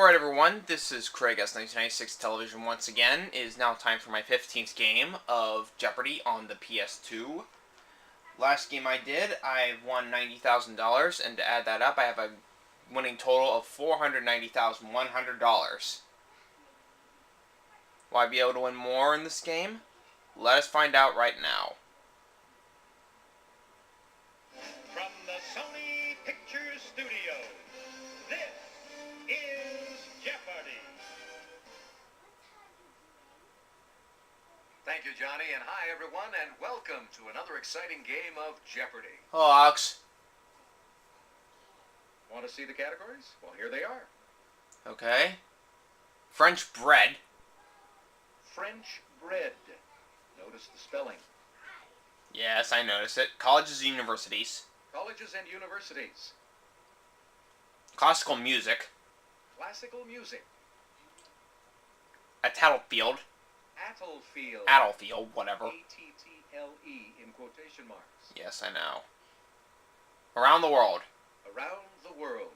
Alright everyone, this is Craig S1996 Television once again. It is now time for my 15th game of Jeopardy on the PS2. Last game I did, I won $90,000, and to add that up, I have a winning total of $490,100. Will I be able to win more in this game? Let us find out right now. From the Sony Pictures Studios, this is Jeopardy! Thank you, Johnny, and hi, everyone, and welcome to another exciting game of Jeopardy! Hello, Alex. Want to see the categories? Well, here they are. Okay. French bread. French bread. Notice the spelling. Yes, I noticed it. Colleges and universities. Colleges and universities. Classical music. Classical music. A tattlefield. Attlefield. Attlefield, whatever. A-T-T-L-E in quotation marks. Yes, I know. Around the world. Around the world.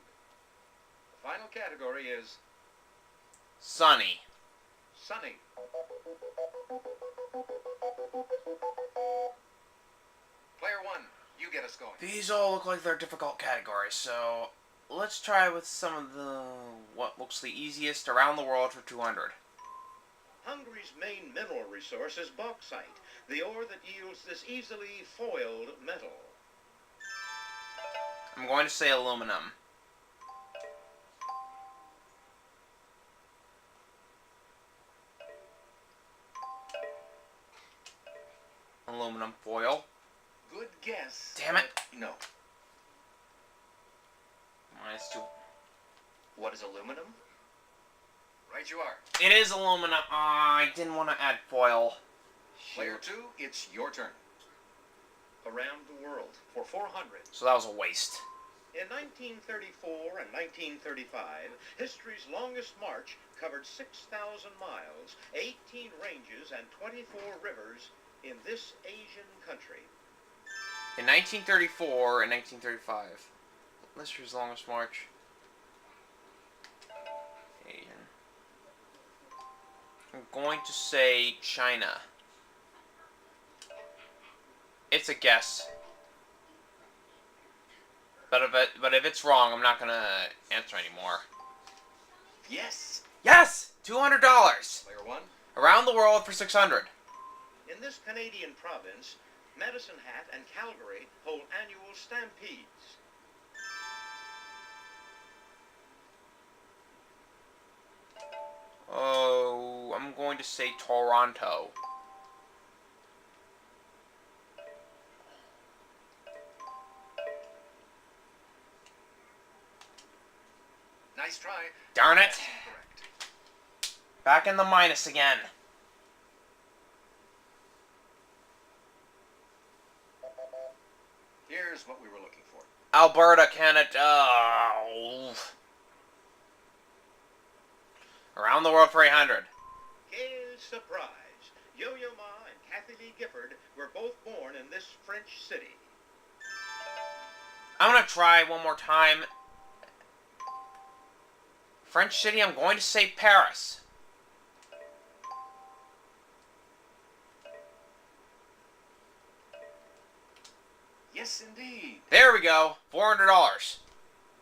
The final category is Sunny. sunny. Player one, you get us going. These all look like they're difficult categories, so let's try with some of the what looks the easiest around the world for 200. Hungary's main mineral resource is bauxite, the ore that yields this easily foiled metal. I'm going to say aluminum. Aluminum foil. Good guess. Damn it. No. -2. What is aluminum? Right you are. It is aluminum. I didn't want to add foil. Player two, it's your turn. Around the world for 400. So that was a waste. In 1934 and 1935, history's longest march covered 6,000 miles, 18 ranges, and 24 rivers in this Asian country. In 1934 and 1935. History's longest march. Asian. I'm going to say China. It's a guess. But if it's wrong, I'm not gonna answer anymore. Yes. Yes! $200! Player one. Around the world for 600. In this Canadian province, Medicine Hat and Calgary hold annual stampedes. Oh, I'm going to say Toronto. Nice try. Darn it! That's incorrect. Back in the minus again. Here's what we were looking for. Alberta, Canada. Oh. Around the world for 800. Quelle surprise! Yo-Yo Ma and Kathy Lee Gifford were both born in this French city. I'm gonna try one more time. French city, I'm going to say Paris. Yes, indeed. There we go. $400.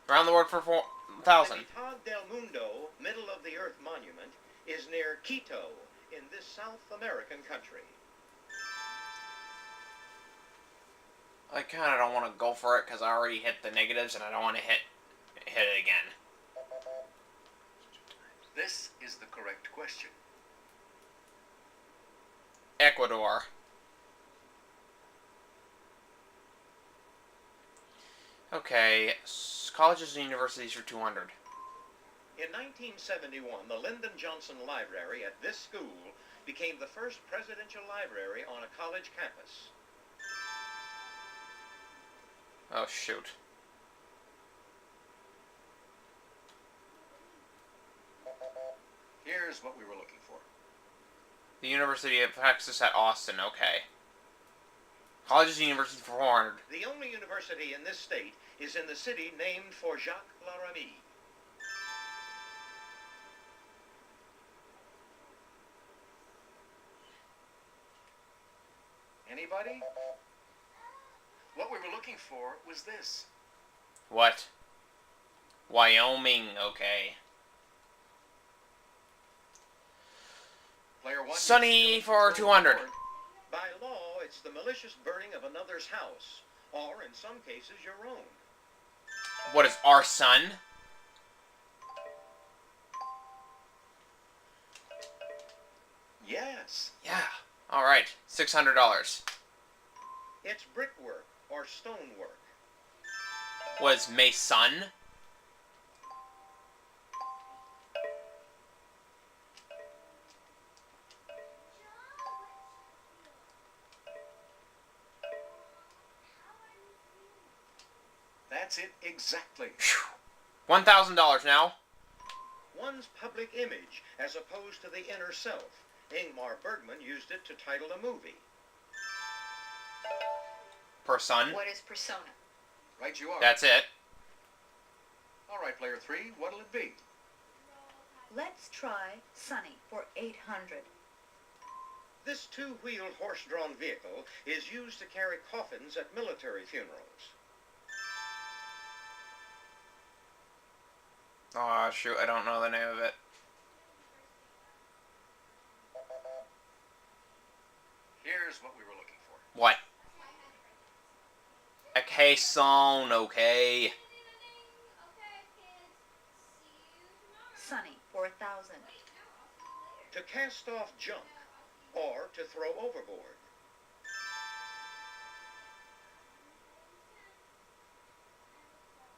Around the world for 4,000. Ciudad del Mundo, middle of the earth monument, is near Quito in this South American country. I kind of don't want to go for it because I already hit the negatives and I don't want to hit it again. This is the correct question. Ecuador. Okay, colleges and universities for 200. In 1971, the Lyndon Johnson Library at this school became the first presidential library on a college campus. Oh, shoot. Here's what we were looking for. The University of Texas at Austin, okay. Colleges and universities for 400. The only university in this state is in the city named for Jacques Laramie. Anybody? What we were looking for was this. What? Wyoming, okay. Player 1, you're Sunny still in for control of the 200. board. By law, it's the malicious burning of another's house, or in some cases, your own. What is our son? Yes. Yeah. Alright. $600. It's brickwork or stonework. Was Mason? That's it exactly. $1,000 now. One's public image as opposed to the inner self. Ingmar Bergman used it to title a movie. Per son. What is persona? Right you are. That's it. All right, player 3, what'll it be? Let's try Sunny for 800. This two-wheeled horse-drawn vehicle is used to carry coffins at military funerals. Aw, shoot, I don't know the name of it. Here's what we were looking for. What? A caisson, okay. Sunny for 1,000. To cast off junk or to throw overboard.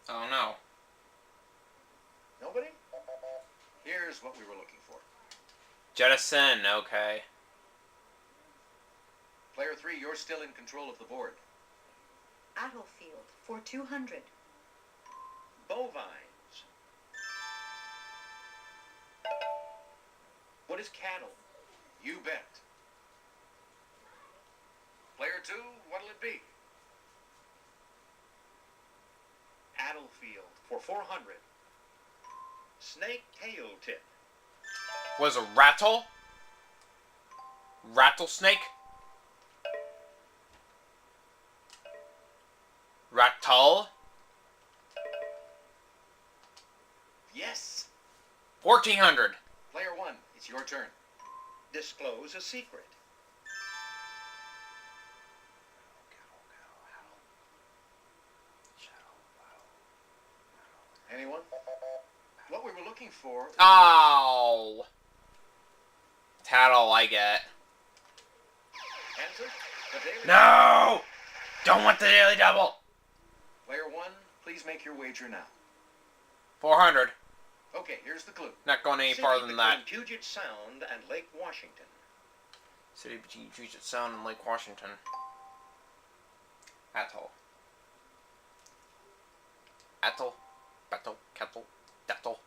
Oh no. Nobody? Here's what we were looking for. Jettison, okay. Player 3, you're still in control of the board. Attlefield for 200. Bovines. What is cattle? You bet. Player 2, what'll it be? Attlefield for 400. Snake tail tip. Was a rattle? Rattlesnake? Rattle? Yes. 1,400. Player 1, it's your turn. Disclose a secret. Anyone? What we were looking for... Oh. Tattle, I get. Answer? The Daily No! Don't want the daily double. Player 1, please make your wager now. 400. Okay, here's the clue. Not going any City farther than that. between Puget Sound and Lake Washington. City between Puget Sound and Lake Washington. Atoll. Atoll. Battle. Kettle. Dettle.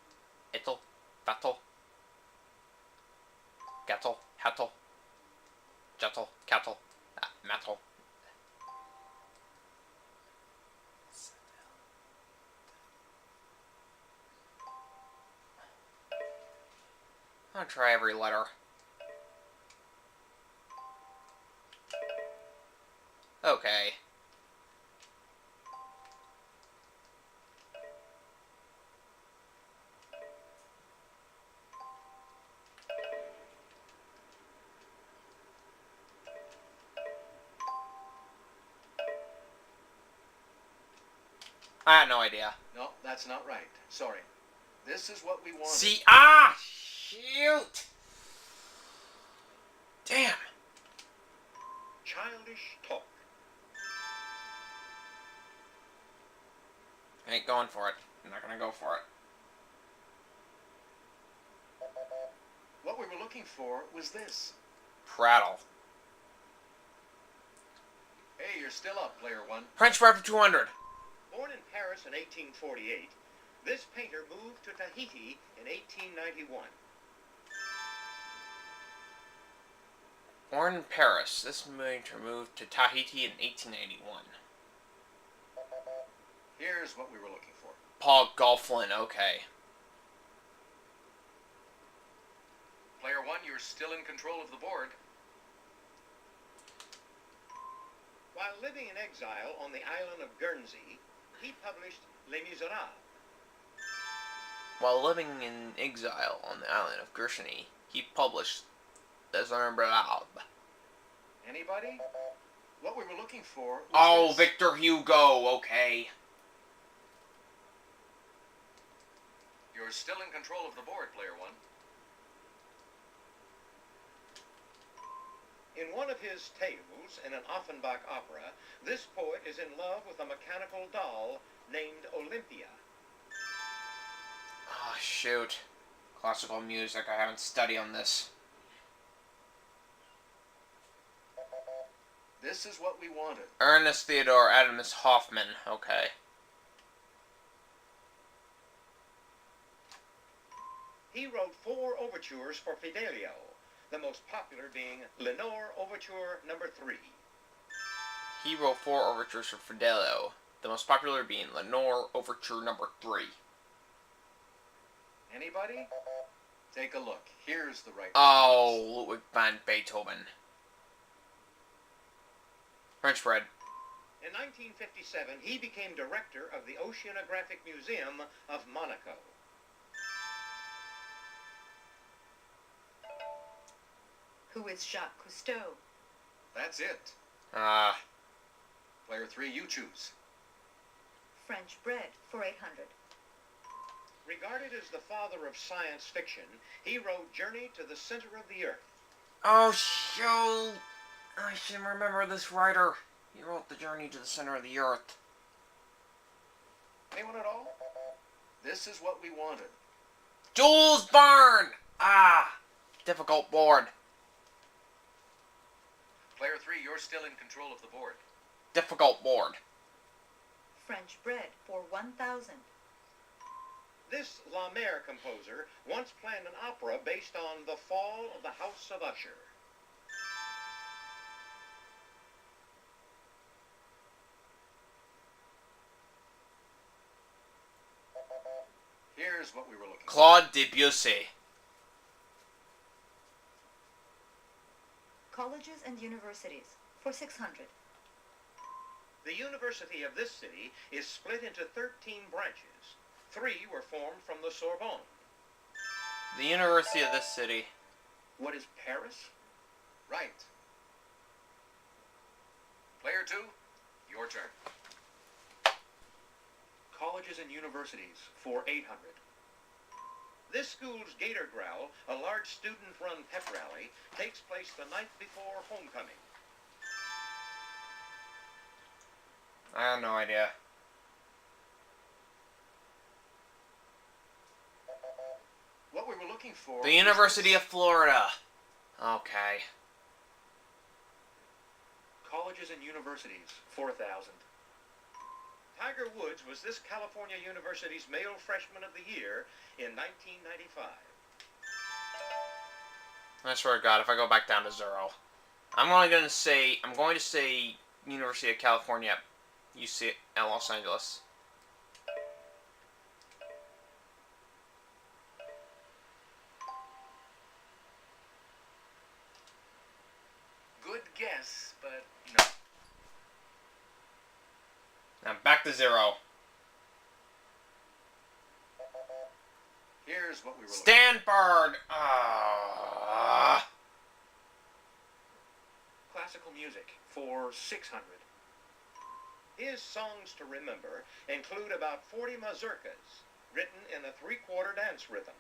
Ittle. Battle. Gettle. Hattle. Jettle. Cattle. Metal. I'll try every letter. Okay. I had no idea. No, that's not right. Sorry. This is what we wanted. See, shoot! Damn. Childish talk. I ain't going for it. I'm not gonna go for it. What we were looking for was this. Prattle. Hey, you're still up, player 1. French fry for 200. Born in Paris in 1848, this painter moved to Tahiti in 1891. Born in Paris, this painter moved to Tahiti in 1881. Here's what we were looking for. Paul Golflin, okay. Player 1, you're still in control of the board. While living in exile on the island of Guernsey, he published Les Miserables. While living in exile on the island of Guernsey, he published Les Miserables. Anybody? What we were looking for was Oh, this. Victor Hugo, okay. You're still in control of the board, player one. In one of his tales, in an Offenbach opera, this poet is in love with a mechanical doll named Olympia. Oh, shoot. Classical music, I haven't studied on this. This is what we wanted. Ernest Theodor Adamus Hoffman, okay. He wrote 4 overtures for Fidelio, the most popular being Lenore Overture Number 3. He wrote 4 overtures for Fidelio, the most popular being Lenore Overture Number 3. Anybody? Take a look. Here's the right Oh, Ludwig van Beethoven. French bread. In 1957, he became director of the Oceanographic Museum of Monaco. Who is Jacques Cousteau? That's it. Player 3, you choose. French bread for 800. Regarded as the father of science fiction, he wrote Journey to the Center of the Earth. Oh, shoot. I should remember this writer. He wrote The Journey to the Center of the Earth. Anyone at all? This is what we wanted. Jules Verne! Difficult board. Player 3, you're still in control of the board. Difficult board. French bread for 1,000. This La Mer composer once planned an opera based on the fall of the House of Usher. Here's what we were looking for. Claude Debussy. Colleges and universities for 600. The university of this city is split into 13 branches. 3 were formed from the Sorbonne. The University of this city. What is Paris? Right. Player 2, your turn. Colleges and universities for 800. This school's Gator Growl, a large student-run pep rally, takes place the night before homecoming. I have no idea. What we were looking for... The University of Florida. Okay. Colleges and universities 4,000. Tiger Woods was this California University's male freshman of the year in 1995. I swear to God, if I go back down to 0, I'm going to say University of California, UC at Los Angeles. Good guess, but no. Now back to 0. Here's what we were looking Stanford! Classical music for 600. His songs to remember include about 40 mazurkas, written in a 3/4 dance rhythm.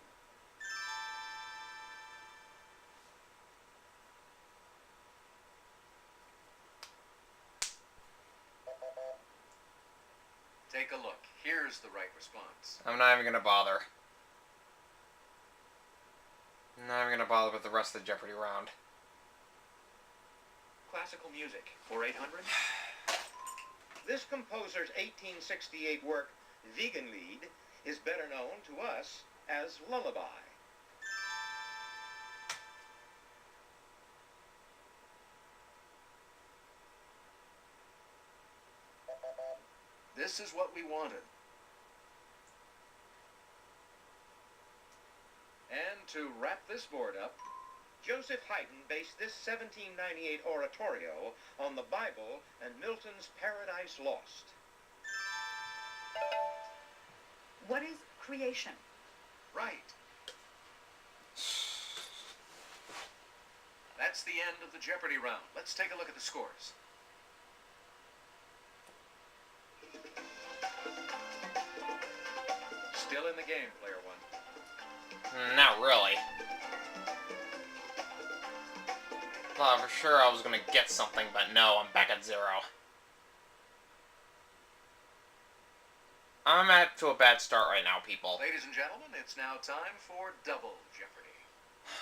Take a look. Here's the right response. I'm not even going to bother. I'm not even going to bother with the rest of the Jeopardy round. Classical music for 800. This composer's 1868 work, Wiegenlied, is better known to us as Lullaby. This is what we wanted. And to wrap this board up, Joseph Haydn based this 1798 oratorio on the Bible and Milton's Paradise Lost. What is creation? Right. That's the end of the Jeopardy round. Let's take a look at the scores. Still in the game, player one. Not really. Thought for sure I was gonna get something, but no, I'm back at 0. I'm at to a bad start right now, people. Ladies and gentlemen, it's now time for Double Jeopardy.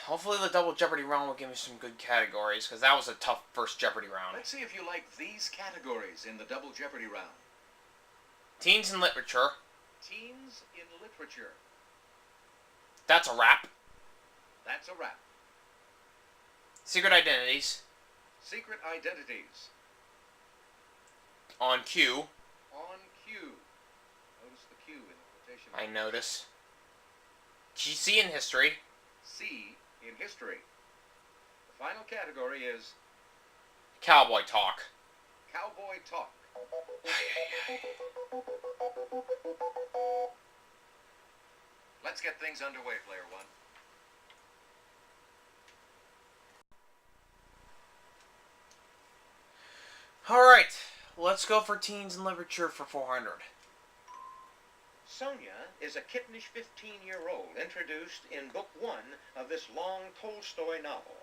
Hopefully the Double Jeopardy round will give me some good categories, because that was a tough first Jeopardy round. Let's see if you like these categories in the Double Jeopardy round. Teens and literature. Teens in literature. That's a wrap. That's a wrap. Secret identities. Secret identities. On cue. On cue. Notice the Q in the quotation. I notice. GC in history. C in history. The final category is Cowboy talk. cowboy talk. Let's get things underway, player one. Alright, let's go for teens and literature for 400. Sonia is a kittenish 15-year-old introduced in Book 1 of this long Tolstoy novel.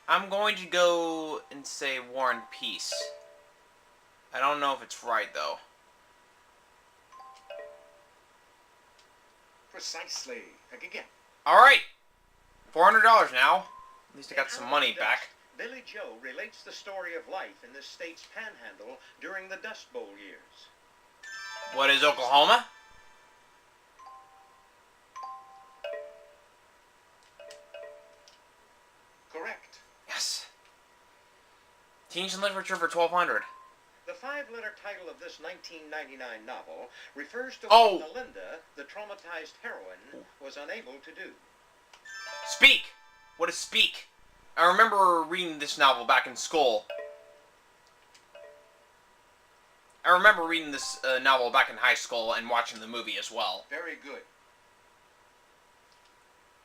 I'm going to go and say War and Peace. I don't know if it's right, though. Precisely. Pick again. Alright! $400 now. At least I got some money After back. dusk, Billy Joe relates the story of life in this state's panhandle during the Dust Bowl years. What is Oklahoma? Correct. Yes. Teens and literature for 1200. The 5-letter title of this 1999 novel refers to Oh. what Melinda, the traumatized heroine, was unable to do. Speak! What is Speak? I remember reading this novel back in school. I remember reading this novel back in high school and watching the movie as well. Very good.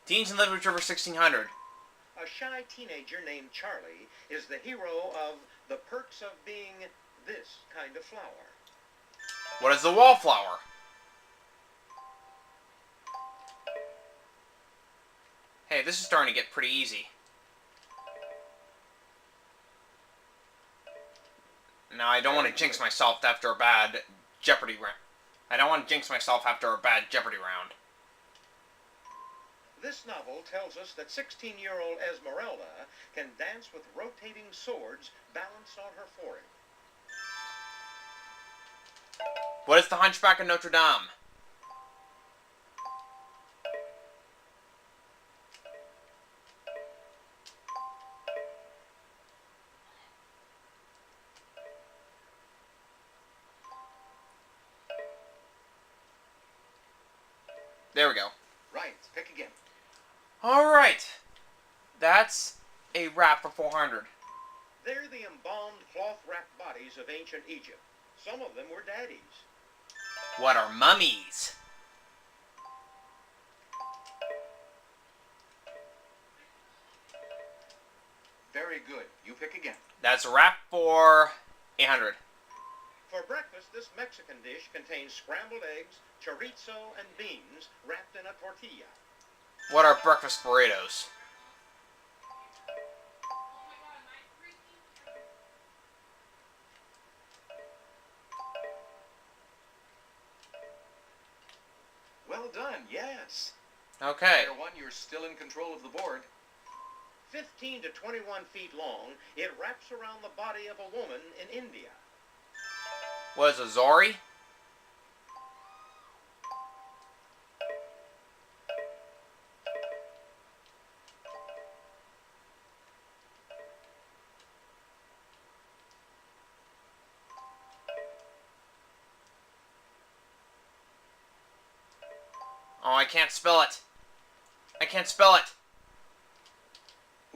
Teens and literature for 1600. A shy teenager named Charlie is the hero of The Perks of Being This Kind of Flower. What is the wallflower? Hey, this is starting to get pretty easy. Now, I don't want to jinx myself after a bad Jeopardy round. I don't want to jinx myself after a bad Jeopardy round. This novel tells us that 16-year-old Esmeralda can dance with rotating swords balanced on her forehead. What is the Hunchback of Notre Dame? There we go. Right. Pick again. Alright. That's a wrap for 400. They're the embalmed cloth-wrapped bodies of ancient Egypt. Some of them were daddies. What are mummies? Very good. You pick again. That's a wrap for 800. For breakfast, this Mexican dish contains scrambled eggs, chorizo, and beans wrapped in a tortilla. What are breakfast burritos? Well done. Yes. Okay. Player one, you're still in control of the board. 15 to 21 feet long, it wraps around the body of a woman in India. What is a Zori? Oh, I can't spell it. I can't can't spell it.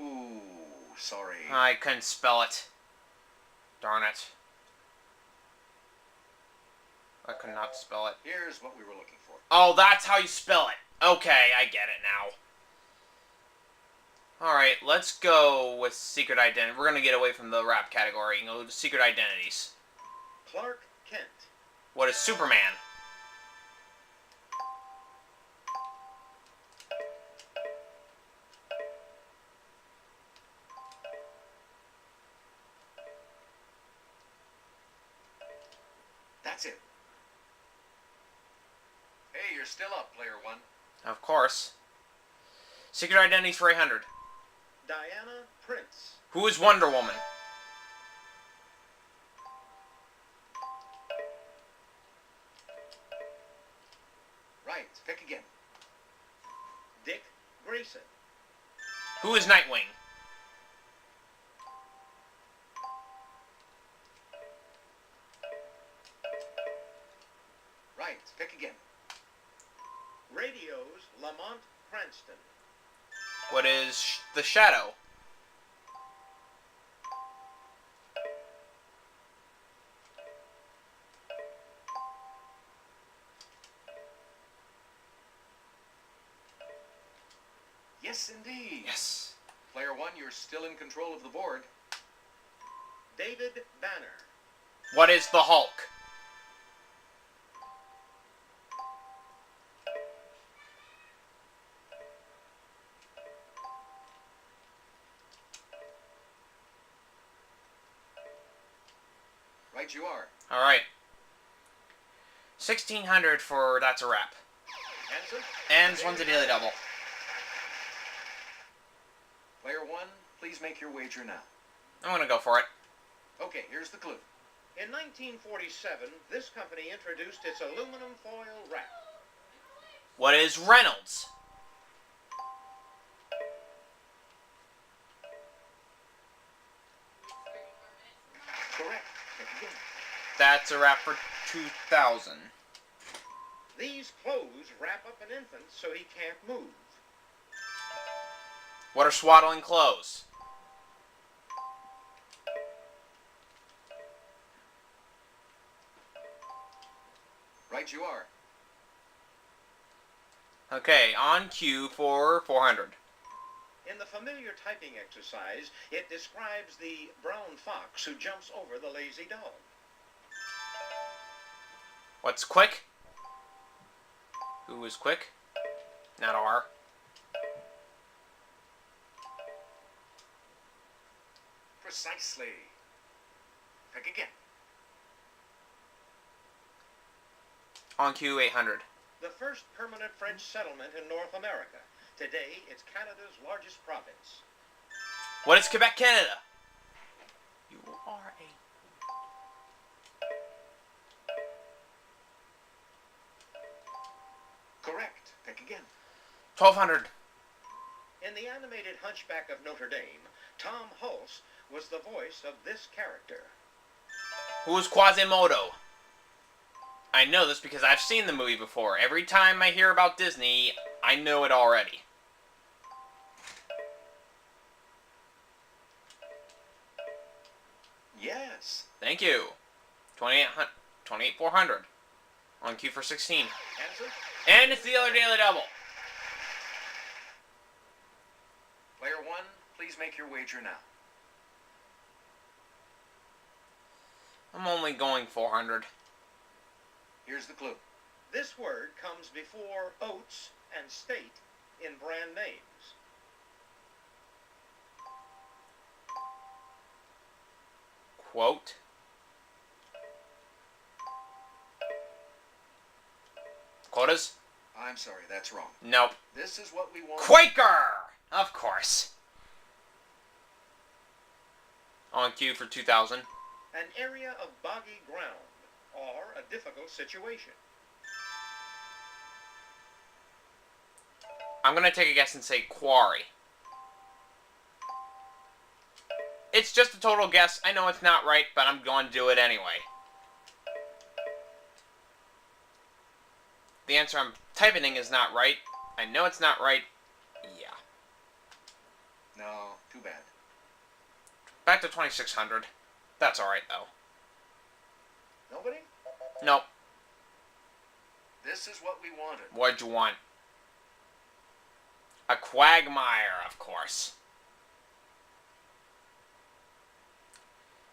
Ooh, sorry. I couldn't spell it. Darn it. I could not spell it. Here's what we were looking for. Oh, that's how you spell it. Okay, I get it now. Alright, let's go with secret identity. We're going to get away from the rap category and go to secret identities. Clark Kent. What is Superman? That's it. Hey, you're still up, player one. Of course. Secret identities for 800. Diana Prince. Who is Wonder Woman? Right, pick again. Dick Grayson. Who is Nightwing? Right, pick again. Radio's Lamont Cranston. What is the Shadow? Yes, indeed. Yes. Player one, you're still in control of the board. David Banner. What is the Hulk? Right you are. Alright. 1600 for That's a Wrap. Answer? And this one's a daily double. Player one, please make your wager now. I'm gonna go for it. Okay, here's the clue. In 1947, this company introduced its aluminum foil wrap. What is Reynolds? Correct. Pick again. That's a wrap for 2000. These clothes wrap up an infant so he can't move. What are swaddling clothes? Right you are. Okay, on cue for 400. In the familiar typing exercise, it describes the brown fox who jumps over the lazy dog. What's quick? Who is quick? Not R. Precisely. Pick again. On cue 800. The first permanent French settlement in North America. Today, it's Canada's largest province. What is Quebec, Canada? You are a... Correct. Pick again. 1200. In the animated Hunchback of Notre Dame, Tom Hulse was the voice of this character. Who is Quasimodo? I know this because I've seen the movie before. Every time I hear about Disney, I know it already. Yes. Thank you. 28,400. On cue for 16. Answer? And it's the other daily double. Player one, please make your wager now. I'm only going 400. Here's the clue. This word comes before oats and state in brand names. Quote. Quotas? I'm sorry, that's wrong. Nope. This is what we want. Quaker! Of course. On cue for 2000. An area of boggy ground or a difficult situation. I'm going to take a guess and say quarry. It's just a total guess. I know it's not right, but I'm going to do it anyway. The answer I'm typing in is not right. I know it's not right. No, too bad. Back to 2600. That's alright, though. Nobody? Nope. This is what we wanted. What'd you want? A quagmire, of course.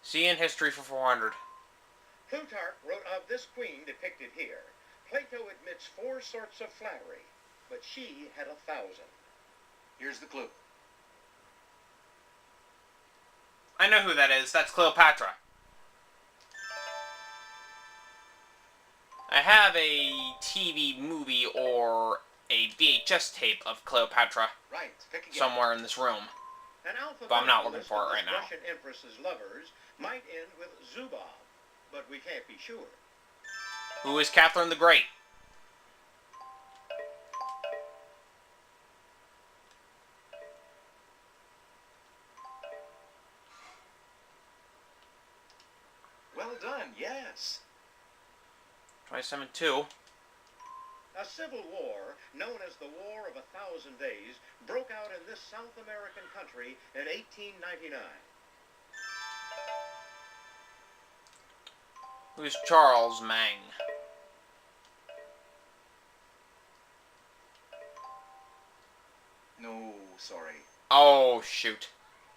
See in history for 400. Plutarch wrote of this queen depicted here. Plato admits 4 sorts of flattery, but she had 1,000. Here's the clue. I know who that is. That's Cleopatra. I have a TV movie or a VHS tape of Cleopatra Right, pick again. somewhere in this room. An alphabetical But I'm not looking list for of it right this now. Russian empress's lovers might end with Zubov, but we can't be sure. Who is Catherine the Great? Well done, yes. 27-2. A civil war, known as the War of 1,000 Days, broke out in this South American country in 1899. Who is Charles Mang? No, sorry. Oh, shoot.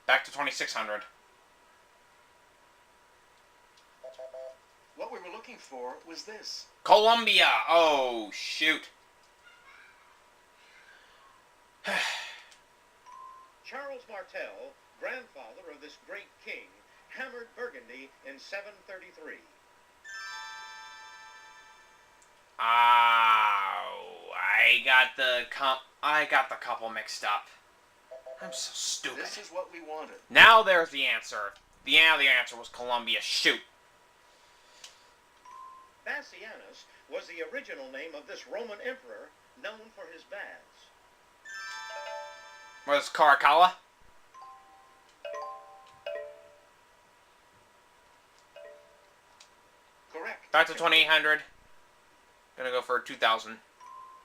Back to 2600. What we were looking for was this. Colombia! Oh, shoot. Charles Martel, grandfather of this great king, hammered Burgundy in 733. I got the couple mixed up. I'm so stupid. This is what we wanted. Now there's the answer. The answer was Colombia. Shoot. Bassianus was the original name of this Roman emperor, known for his baths. Was Caracalla? Correct. Back to 2800. Gonna go for 2000.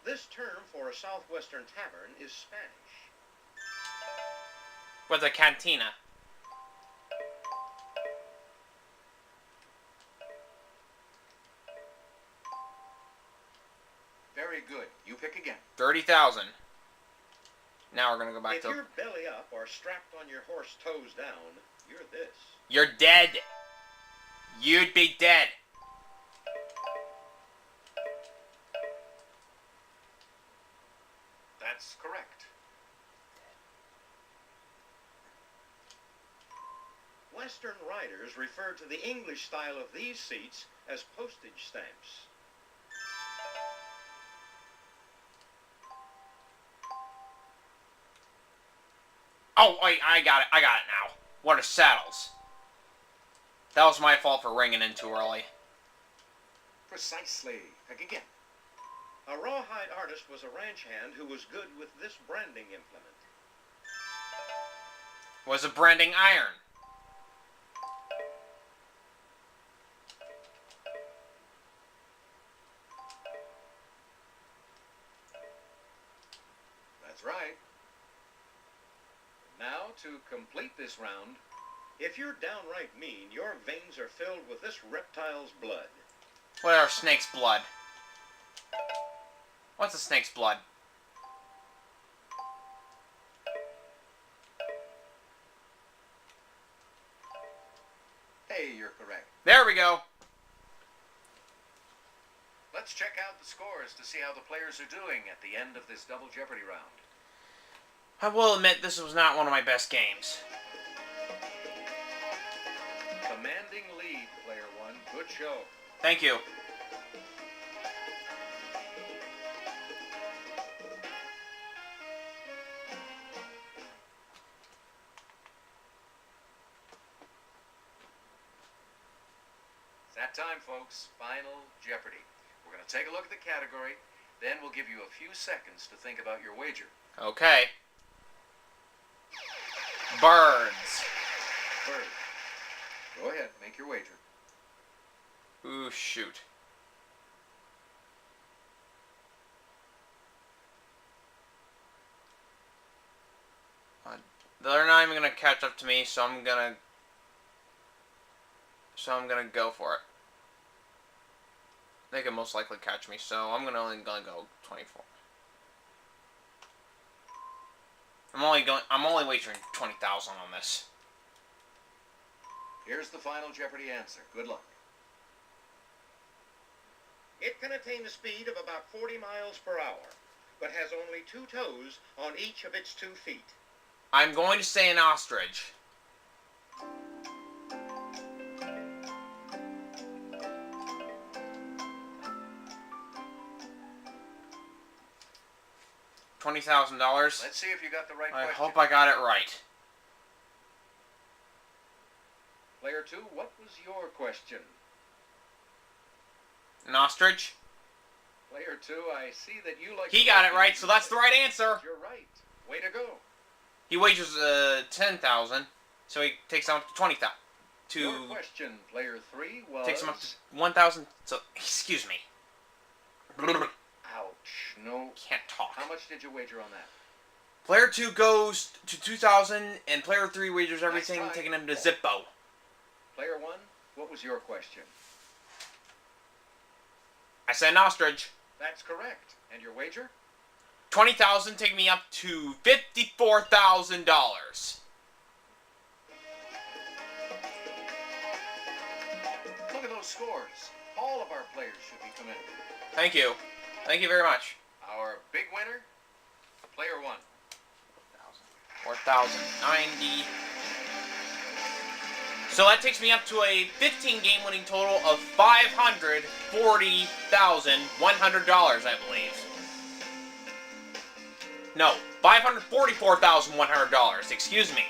This term for a southwestern tavern is Spanish. What's a cantina? Very good. You pick again. 30,000. Now we're gonna go back If to... you're belly up or strapped on your horse toes down, you're this. You're dead. You'd be dead. That's correct. Western writers refer to the English style of these seats as postage stamps. Oh, wait, I got it now. What are saddles? That was my fault for ringing in too early. Precisely. Pick again. A rawhide artist was a ranch hand who was good with this branding implement. Was a branding iron. That's right. Now, to complete this round, If you're downright mean, your veins are filled with this reptile's blood. What are snake's blood? What's a snake's blood? hey, you're correct. There we go. Let's check out the scores to see how the players are doing at the end of this Double Jeopardy round. I will admit this was not one of my best games. Commanding lead, player one. Good show. Thank you. It's that time, folks. Final Jeopardy. We're going to take a look at the category, then we'll give you a few seconds to think about your wager. Okay. Birds. Bird. Go ahead, make your wager. Ooh, shoot. They're not even gonna catch up to me, so I'm gonna go for it. They can most likely catch me, so I'm only gonna go 24. I'm only wagering 20,000 on this. Here's the final Jeopardy answer. Good luck. It can attain a speed of about 40 miles per hour, but has only 2 toes on each of its 2 feet. I'm going to say an ostrich. $20,000. Let's see if you got the right I question. hope I got it right. Player 2, what was your question? An ostrich? Player 2, I see that you like... He got it right, so that's the right answer. You're right. Way to go. He wagers 10,000, so he takes him up to 20,000. Your question, player 3, was... Takes him up to 1,000. So excuse me. Ouch. No. Can't talk. How much did you wager on that? Player 2 goes to 2,000, and player 3 wagers everything, Nice try. taking him to Zippo. Player 1, what was your question? I said an ostrich. That's correct. And your wager? 20,000, taking me up to $54,000. Look at those scores. All of our players should be commended. Thank you. Thank you very much. Our big winner, player 1. 4,090. So that takes me up to a 15-game winning total of $540,100, I believe. No, $544,100. Excuse me.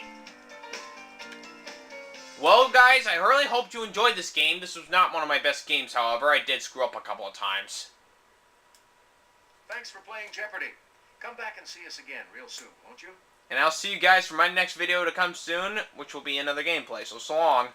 Well, guys, I really hoped you enjoyed this game. This was not one of my best games, however. I did screw up a couple of times. Thanks for playing Jeopardy! Come back and see us again real soon, won't you? And I'll see you guys for my next video to come soon, which will be another gameplay. So long.